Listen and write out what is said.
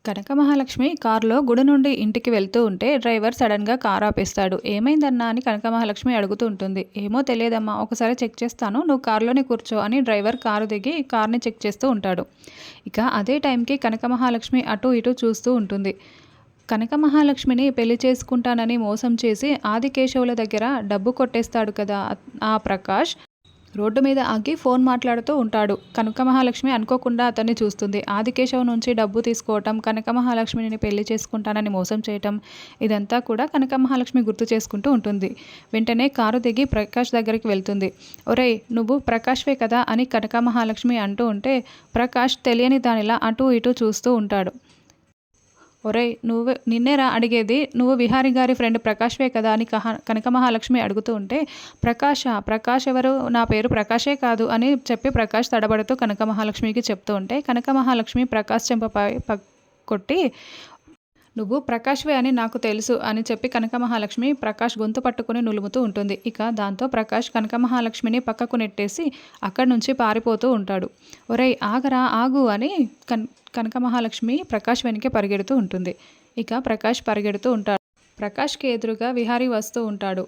కనక మహాలక్ష్మి కారులో గుడి నుండి ఇంటికి వెళ్తూ ఉంటే డ్రైవర్ సడన్గా కారు ఆపేస్తాడు. ఏమైందన్నా అని కనక మహాలక్ష్మి అడుగుతూ ఉంటుంది. ఏమో తెలియదమ్మా, ఒకసారి చెక్ చేస్తాను, నువ్వు కారులోనే కూర్చో అని డ్రైవర్ కారు దిగి కార్ని చెక్ చేస్తూ ఉంటాడు. ఇక అదే టైంకి కనక మహాలక్ష్మి అటు ఇటు చూస్తూ ఉంటుంది. కనక మహాలక్ష్మిని పెళ్లి చేసుకుంటానని మోసం చేసి ఆదికేశవుల దగ్గర డబ్బు కొట్టేస్తాడు కదా ఆ ప్రకాష్. రోడ్డు మీద ఆగి ఫోన్ మాట్లాడుతూ ఉంటాడు. కనక మహాలక్ష్మి అనుకోకుండా అతన్ని చూస్తుంది. ఆదికేశవ్ నుంచి డబ్బు తీసుకోవటం, కనక మహాలక్ష్మిని పెళ్లి చేసుకుంటానని మోసం చేయటం, ఇదంతా కూడా కనక మహాలక్ష్మి గుర్తు చేసుకుంటూ ఉంటుంది. వెంటనే కారు దిగి ప్రకాష్ దగ్గరికి వెళ్తుంది. ఒరేయ్, నువ్వు ప్రకాష్వే కదా అని కనక మహాలక్ష్మి అంటూ ఉంటే ప్రకాష్ తెలియని దానిలా అటూ ఇటూ చూస్తూ ఉంటాడు. ఒరేయ్, నిన్నేరా అడిగేది, నువ్వు విహారీ గారి ఫ్రెండ్ ప్రకాష్వే కదా అని కనక మహాలక్ష్మి అడుగుతూ ఉంటే ప్రకాష్ ఎవరు, నా పేరు ప్రకాషే కాదు అని చెప్పి ప్రకాష్ తడబడుతూ కనక మహాలక్ష్మికి చెప్తూ ఉంటే కనక మహాలక్ష్మి ప్రకాష్ చెంపపై కొట్టి, నువ్వు ప్రకాష్వే అని నాకు తెలుసు అని చెప్పి కనక మహాలక్ష్మి ప్రకాష్ గొంతు పట్టుకుని నులుముతూ ఉంటుంది. ఇక దాంతో ప్రకాష్ కనక మహాలక్ష్మిని పక్కకు నెట్టేసి అక్కడి నుంచి పారిపోతూ ఉంటాడు. ఒరేయ్, ఆగరా ఆగు అని కనక మహాలక్ష్మి ప్రకాష్ వెనకే పరిగెడుతూ ఉంటుంది. ఇక ప్రకాష్ పరిగెడుతూ ఉంటాడు. ప్రకాష్కి ఎదురుగా విహారీ వస్తూ ఉంటాడు.